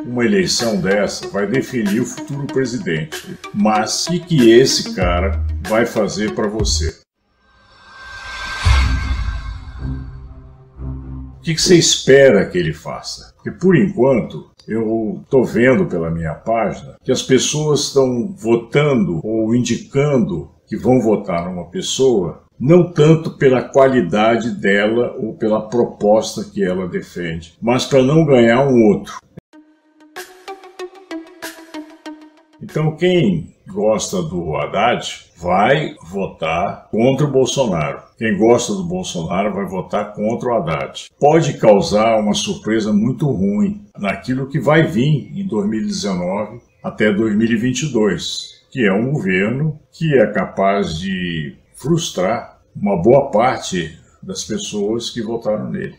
Uma eleição dessa vai definir o futuro presidente. Mas o que esse cara vai fazer para você? O que você espera que ele faça? Porque, por enquanto, eu estou vendo pela minha página que as pessoas estão votando ou indicando que vão votar numa pessoa não tanto pela qualidade dela ou pela proposta que ela defende, mas para não ganhar um outro. Então, quem gosta do Haddad vai votar contra o Bolsonaro. Quem gosta do Bolsonaro vai votar contra o Haddad. Pode causar uma surpresa muito ruim naquilo que vai vir em 2019 até 2022, que é um governo que é capaz de frustrar uma boa parte das pessoas que votaram nele.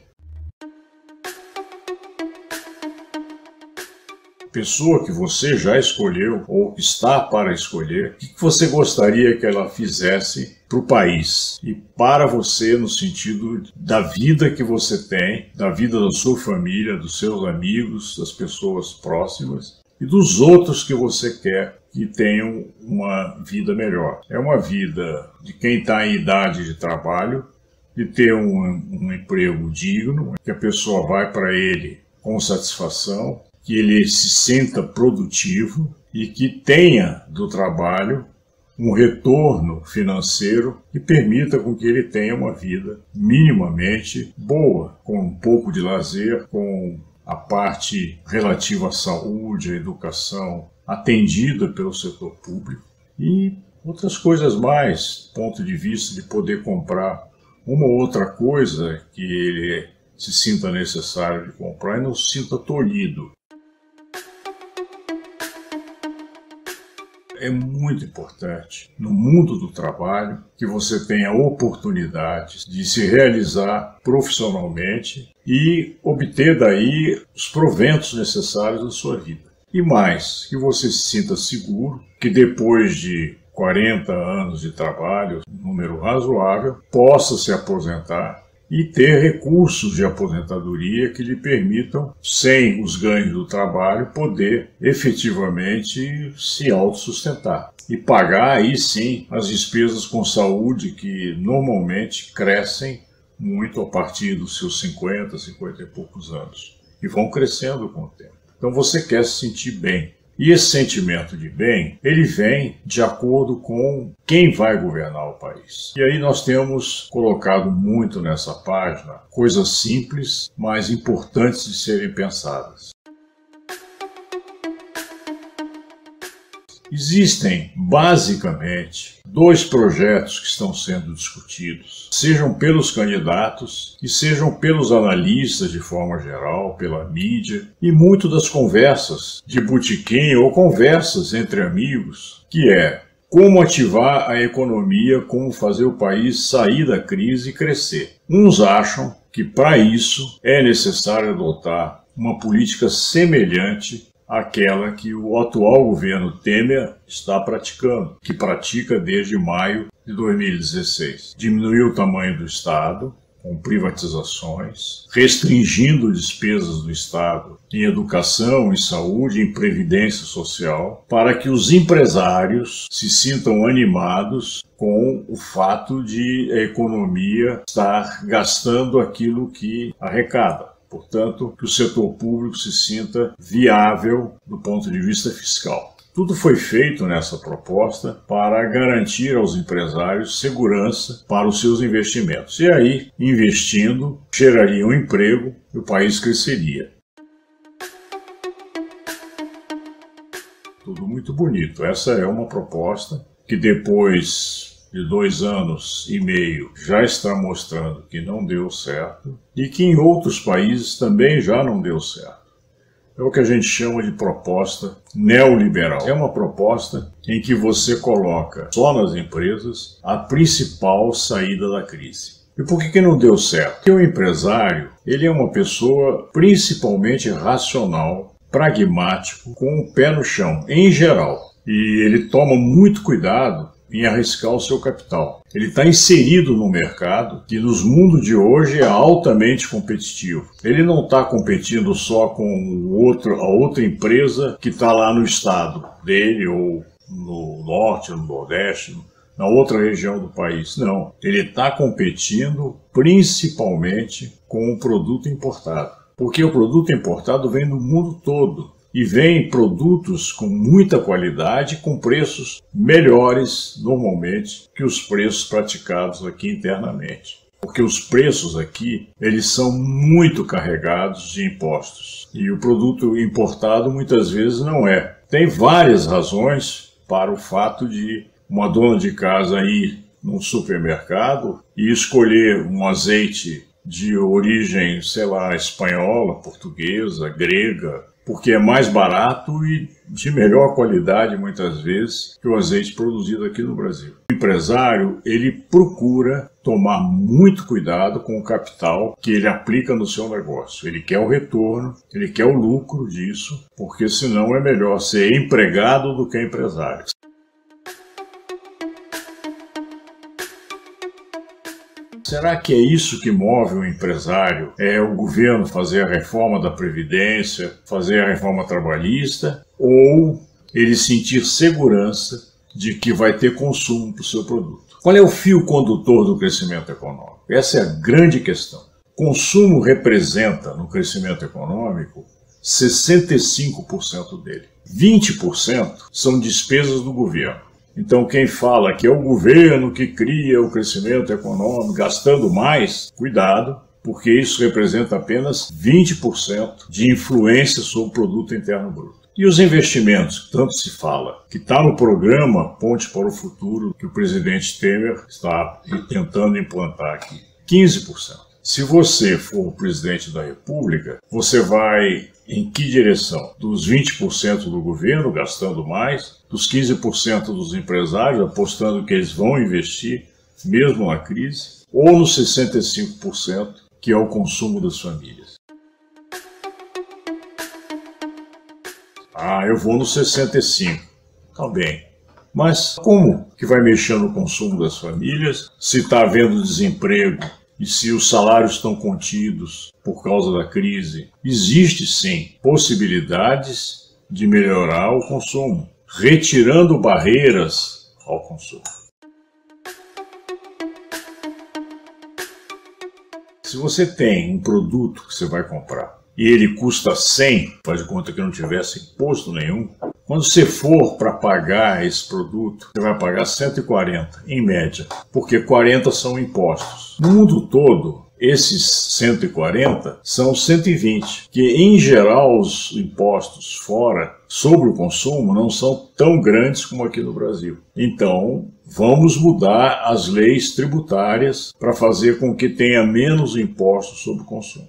Pessoa que você já escolheu ou está para escolher, o que você gostaria que ela fizesse para o país e para você no sentido da vida que você tem, da vida da sua família, dos seus amigos, das pessoas próximas e dos outros que você quer que tenham uma vida melhor. É uma vida de quem está em idade de trabalho, de ter um emprego digno, que a pessoa vai para ele com satisfação, que ele se sinta produtivo e que tenha do trabalho um retorno financeiro que permita com que ele tenha uma vida minimamente boa, com um pouco de lazer, com a parte relativa à saúde, à educação, atendida pelo setor público e outras coisas mais, do ponto de vista de poder comprar uma ou outra coisa que ele se sinta necessário de comprar e não se sinta tolhido. É muito importante, no mundo do trabalho, que você tenha oportunidades de se realizar profissionalmente e obter daí os proventos necessários da sua vida. E mais, que você se sinta seguro, que depois de 40 anos de trabalho, um número razoável, possa se aposentar e ter recursos de aposentadoria que lhe permitam, sem os ganhos do trabalho, poder efetivamente se autossustentar. E pagar aí sim as despesas com saúde que normalmente crescem muito a partir dos seus 50 e poucos anos. E vão crescendo com o tempo. Então você quer se sentir bem. E esse sentimento de bem, ele vem de acordo com quem vai governar o país. E aí nós temos colocado muito nessa página coisas simples, mas importantes de serem pensadas. Existem, basicamente, dois projetos que estão sendo discutidos, sejam pelos candidatos e sejam pelos analistas de forma geral, pela mídia, e muito das conversas de botequim ou conversas entre amigos, que é como ativar a economia, como fazer o país sair da crise e crescer. Uns acham que para isso é necessário adotar uma política semelhante aquela que o atual governo Temer está praticando, que pratica desde maio de 2016. Diminuiu o tamanho do Estado, com privatizações, restringindo despesas do Estado em educação, em saúde, em previdência social, para que os empresários se sintam animados com o fato de a economia estar gastando aquilo que arrecada. Portanto, que o setor público se sinta viável do ponto de vista fiscal. Tudo foi feito nessa proposta para garantir aos empresários segurança para os seus investimentos. E aí, investindo, geraria um emprego e o país cresceria. Tudo muito bonito. Essa é uma proposta que depois de 2 anos e meio já está mostrando que não deu certo e que em outros países também já não deu certo. É o que a gente chama de proposta neoliberal. É uma proposta em que você coloca só nas empresas a principal saída da crise. E por que não deu certo? Porque o empresário, ele é uma pessoa principalmente racional, pragmático, com o pé no chão, em geral. E ele toma muito cuidado em arriscar o seu capital. Ele está inserido no mercado que nos mundos de hoje é altamente competitivo. Ele não está competindo só com a outra empresa que está lá no estado dele, ou no norte, no nordeste, na outra região do país. Não, ele está competindo principalmente com o produto importado. Porque o produto importado vem do mundo todo. E vem produtos com muita qualidade, com preços melhores, normalmente, que os preços praticados aqui internamente. Porque os preços aqui, eles são muito carregados de impostos. E o produto importado muitas vezes não é. Tem várias razões para o fato de uma dona de casa ir num supermercado e escolher um azeite de origem, sei lá, espanhola, portuguesa, grega, porque é mais barato e de melhor qualidade, muitas vezes, que o azeite produzido aqui no Brasil. O empresário, ele procura tomar muito cuidado com o capital que ele aplica no seu negócio. Ele quer o retorno, ele quer o lucro disso, porque senão é melhor ser empregado do que empresário. Será que é isso que move o empresário? É o governo fazer a reforma da Previdência, fazer a reforma trabalhista, ou ele sentir segurança de que vai ter consumo para o seu produto? Qual é o fio condutor do crescimento econômico? Essa é a grande questão. Consumo representa, no crescimento econômico, 65% dele. 20% são despesas do governo. Então quem fala que é o governo que cria o crescimento econômico gastando mais, cuidado, porque isso representa apenas 20% de influência sobre o produto interno bruto. E os investimentos, que tanto se fala, que está no programa Ponte para o Futuro, que o presidente Temer está tentando implantar aqui, 15%. Se você for o presidente da República, você vai em que direção? Dos 20% do governo gastando mais, dos 15% dos empresários apostando que eles vão investir, mesmo na crise, ou nos 65%, que é o consumo das famílias? Eu vou no 65%. Tá bem. Mas como que vai mexer no consumo das famílias se está havendo desemprego? E se os salários estão contidos por causa da crise? Existe sim possibilidades de melhorar o consumo, retirando barreiras ao consumo. Se você tem um produto que você vai comprar e ele custa 100, faz de conta que não tivesse imposto nenhum, quando você for para pagar esse produto, você vai pagar 140, em média, porque 40 são impostos. No mundo todo, esses 140 são 120, que em geral os impostos fora sobre o consumo não são tão grandes como aqui no Brasil. Então, vamos mudar as leis tributárias para fazer com que tenha menos impostos sobre o consumo.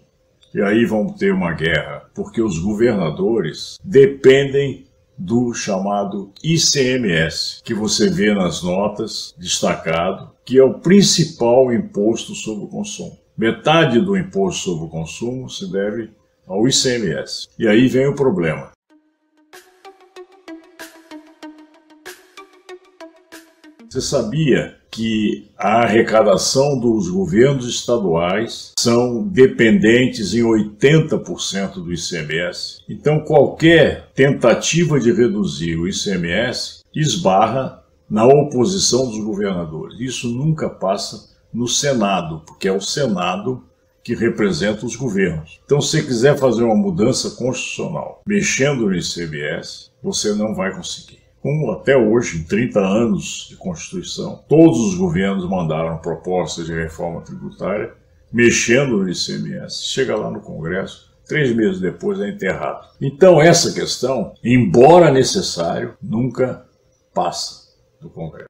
E aí vamos ter uma guerra, porque os governadores dependem do chamado ICMS, que você vê nas notas destacado, que é o principal imposto sobre o consumo. Metade do imposto sobre o consumo se deve ao ICMS. E aí vem o problema. Você sabia que a arrecadação dos governos estaduais são dependentes em 80% do ICMS? Então, qualquer tentativa de reduzir o ICMS esbarra na oposição dos governadores. Isso nunca passa no Senado, porque é o Senado que representa os governos. Então, se você quiser fazer uma mudança constitucional mexendo no ICMS, você não vai conseguir. Como até hoje, em 30 anos de Constituição, todos os governos mandaram propostas de reforma tributária mexendo no ICMS. Chega lá no Congresso, 3 meses depois é enterrado. Então essa questão, embora necessário, nunca passa do Congresso.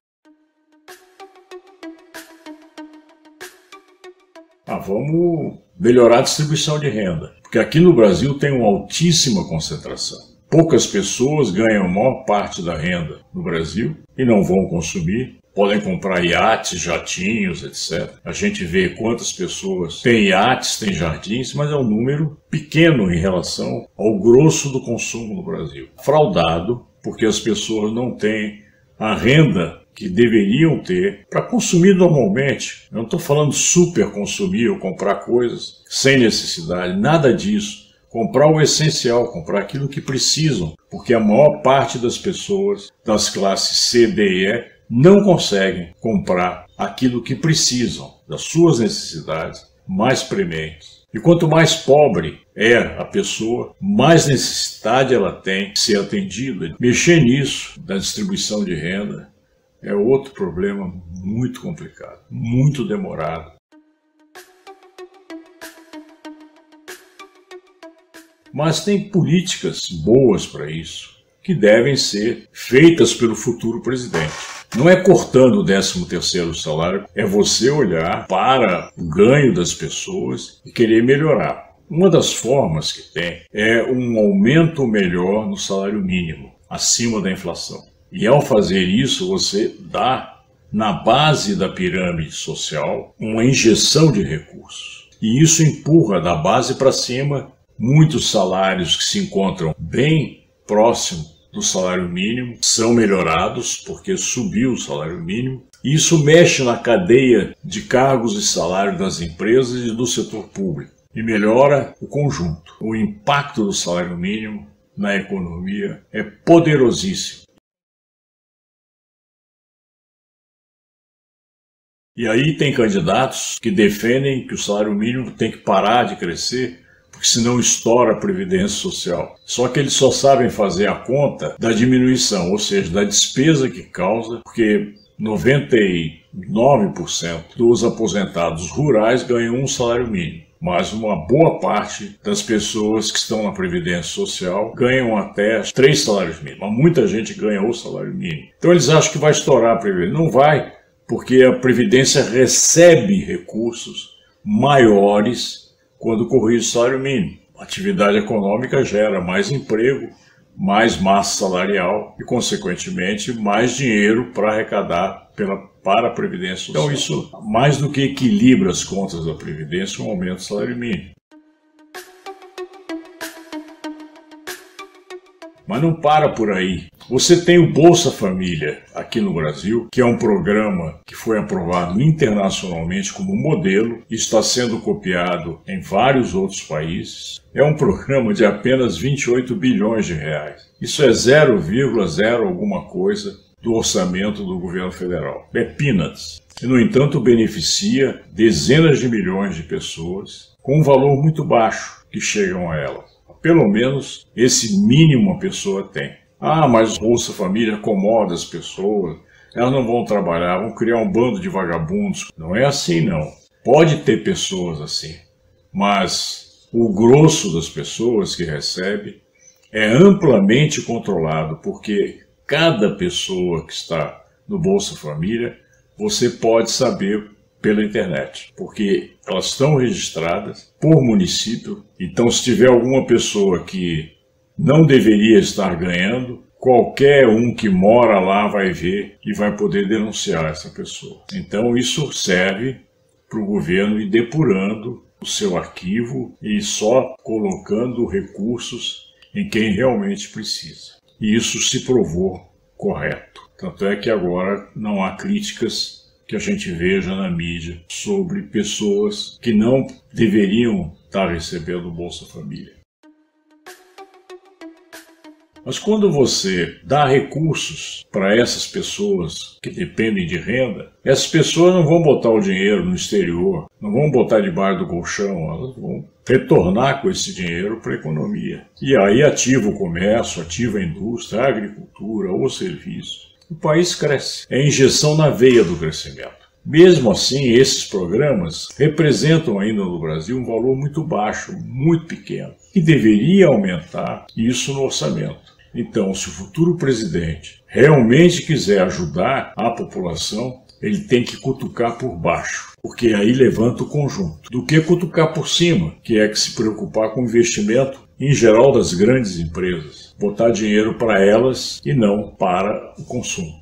Vamos melhorar a distribuição de renda, porque aqui no Brasil tem uma altíssima concentração. Poucas pessoas ganham a maior parte da renda no Brasil e não vão consumir. Podem comprar iates, jatinhos, etc. A gente vê quantas pessoas têm iates, têm jardins, mas é um número pequeno em relação ao grosso do consumo no Brasil. Fraudado, porque as pessoas não têm a renda que deveriam ter para consumir normalmente. Eu não estou falando super consumir ou comprar coisas sem necessidade, nada disso. Comprar o essencial, comprar aquilo que precisam, porque a maior parte das pessoas das classes C, D e E não conseguem comprar aquilo que precisam, das suas necessidades mais prementes. E quanto mais pobre é a pessoa, mais necessidade ela tem de ser atendida. Mexer nisso, da distribuição de renda, é outro problema muito complicado, muito demorado. Mas tem políticas boas para isso, que devem ser feitas pelo futuro presidente. Não é cortando o 13º salário, é você olhar para o ganho das pessoas e querer melhorar. Uma das formas que tem é um aumento melhor no salário mínimo, acima da inflação. E ao fazer isso, você dá, na base da pirâmide social, uma injeção de recursos. E isso empurra da base para cima muitos salários que se encontram bem próximo do salário mínimo, são melhorados porque subiu o salário mínimo. E isso mexe na cadeia de cargos e salário das empresas e do setor público e melhora o conjunto. O impacto do salário mínimo na economia é poderosíssimo. E aí tem candidatos que defendem que o salário mínimo tem que parar de crescer, porque senão estoura a Previdência Social. Só que eles só sabem fazer a conta da diminuição, ou seja, da despesa que causa, porque 99% dos aposentados rurais ganham um salário mínimo. Mas uma boa parte das pessoas que estão na Previdência Social ganham até 3 salários mínimos. Mas muita gente ganha o salário mínimo. Então eles acham que vai estourar a Previdência. Não vai, porque a Previdência recebe recursos maiores quando corrige o salário mínimo. A atividade econômica gera mais emprego, mais massa salarial e, consequentemente, mais dinheiro para arrecadar para a Previdência Social. Então isso, mais do que equilibra as contas da Previdência, um aumento do salário mínimo. Mas não para por aí. Você tem o Bolsa Família aqui no Brasil, que é um programa que foi aprovado internacionalmente como modelo e está sendo copiado em vários outros países. É um programa de apenas 28 bilhões de reais. Isso é 0,0 alguma coisa do orçamento do governo federal. É peanuts. E, no entanto, beneficia dezenas de milhões de pessoas com um valor muito baixo que chegam a ela. Pelo menos esse mínimo a pessoa tem. Ah, mas o Bolsa Família acomoda as pessoas, elas não vão trabalhar, vão criar um bando de vagabundos. Não é assim, não. Pode ter pessoas assim, mas o grosso das pessoas que recebe é amplamente controlado, porque cada pessoa que está no Bolsa Família, você pode saber pela internet, porque elas estão registradas por município. Então, se tiver alguma pessoa que não deveria estar ganhando, qualquer um que mora lá vai ver e vai poder denunciar essa pessoa. Então, isso serve para o governo ir depurando o seu arquivo e só colocando recursos em quem realmente precisa. E isso se provou correto. Tanto é que agora não há críticas que a gente veja na mídia sobre pessoas que não deveriam estar recebendo o Bolsa Família. Mas quando você dá recursos para essas pessoas que dependem de renda, essas pessoas não vão botar o dinheiro no exterior, não vão botar debaixo do colchão, elas vão retornar com esse dinheiro para a economia. E aí ativa o comércio, ativa a indústria, a agricultura, o serviço. O país cresce. É a injeção na veia do crescimento. Mesmo assim, esses programas representam ainda no Brasil um valor muito baixo, muito pequeno, que deveria aumentar isso no orçamento. Então, se o futuro presidente realmente quiser ajudar a população, ele tem que cutucar por baixo, porque aí levanta o conjunto, do que cutucar por cima, que é que se preocupar com o investimento em geral das grandes empresas, botar dinheiro para elas e não para o consumo.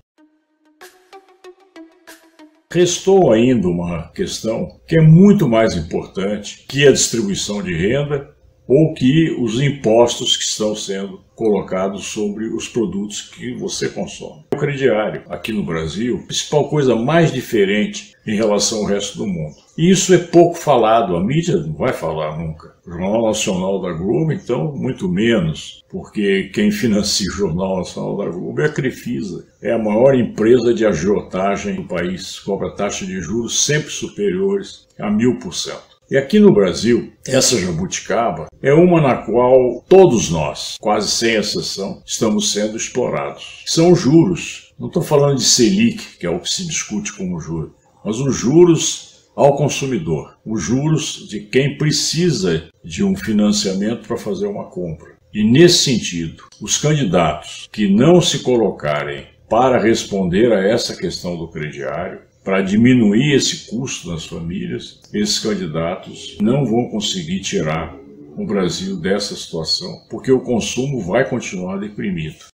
Restou ainda uma questão que é muito mais importante que a distribuição de renda ou que os impostos que estão sendo colocados sobre os produtos que você consome. O crediário, aqui no Brasil, a principal coisa mais diferente em relação ao resto do mundo. E isso é pouco falado, a mídia não vai falar nunca. O Jornal Nacional da Globo, então, muito menos, porque quem financia o Jornal Nacional da Globo é a Crefisa. É a maior empresa de agiotagem do país, cobra taxa de juros sempre superiores a 1000%. E aqui no Brasil, essa jabuticaba é uma na qual todos nós, quase sem exceção, estamos sendo explorados. São os juros. Não estou falando de Selic, que é o que se discute como juros, mas os juros ao consumidor. Os juros de quem precisa de um financiamento para fazer uma compra. E nesse sentido, os candidatos que não se colocarem para responder a essa questão do crediário, para diminuir esse custo nas famílias, esses candidatos não vão conseguir tirar o Brasil dessa situação, porque o consumo vai continuar deprimido.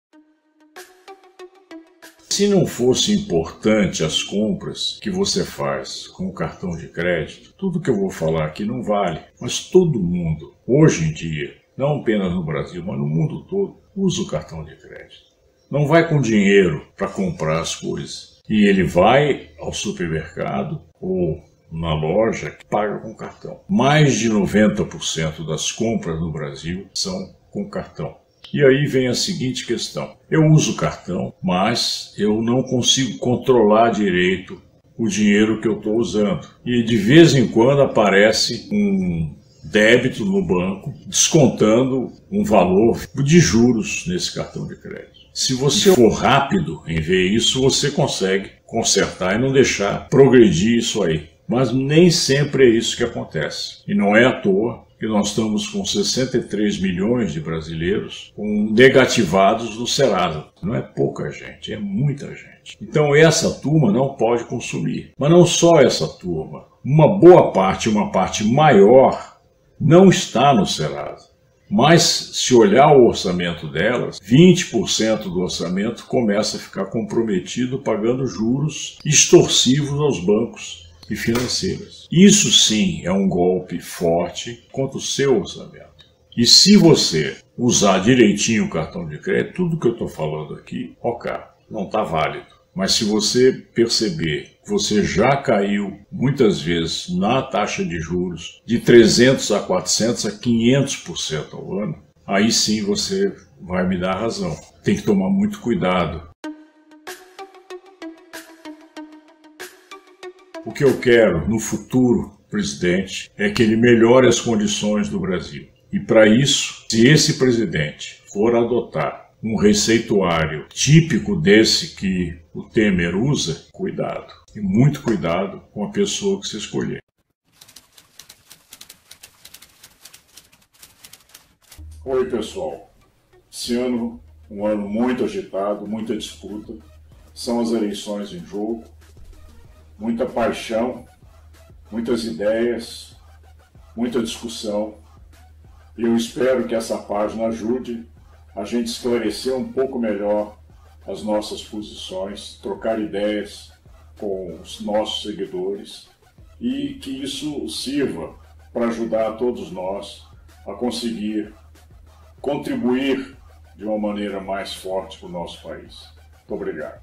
Se não fosse importante as compras que você faz com o cartão de crédito, tudo que eu vou falar aqui não vale. Mas todo mundo, hoje em dia, não apenas no Brasil, mas no mundo todo, usa o cartão de crédito. Não vai com dinheiro para comprar as coisas. E ele vai ao supermercado ou na loja que paga com cartão. Mais de 90% das compras no Brasil são com cartão. E aí vem a seguinte questão. Eu uso cartão, mas eu não consigo controlar direito o dinheiro que eu estou usando. E de vez em quando aparece um débito no banco, descontando um valor de juros nesse cartão de crédito. Se você for rápido em ver isso, você consegue consertar e não deixar progredir isso aí. Mas nem sempre é isso que acontece. E não é à toa que nós estamos com 63 milhões de brasileiros negativados no Serasa. Não é pouca gente, é muita gente. Então essa turma não pode consumir. Mas não só essa turma. Uma boa parte, uma parte maior, não está no Serasa. Mas, se olhar o orçamento delas, 20% do orçamento começa a ficar comprometido pagando juros extorsivos aos bancos e financeiras. Isso sim é um golpe forte contra o seu orçamento. E se você usar direitinho o cartão de crédito, tudo que eu estou falando aqui, ok, não está válido. Mas se você perceber que você já caiu muitas vezes na taxa de juros de 300 a 400 a 500% ao ano, aí sim você vai me dar razão. Tem que tomar muito cuidado. O que eu quero no futuro presidente é que ele melhore as condições do Brasil. E para isso, se esse presidente for adotar um receituário típico desse que o Temer usa, cuidado. E muito cuidado com a pessoa que você escolher. Oi, pessoal. Esse ano, um ano muito agitado, muita disputa. São as eleições em jogo. Muita paixão, muitas ideias, muita discussão. E eu espero que essa página ajude a gente esclarecer um pouco melhor as nossas posições, trocar ideias com os nossos seguidores e que isso sirva para ajudar a todos nós a conseguir contribuir de uma maneira mais forte para o nosso país. Muito obrigado.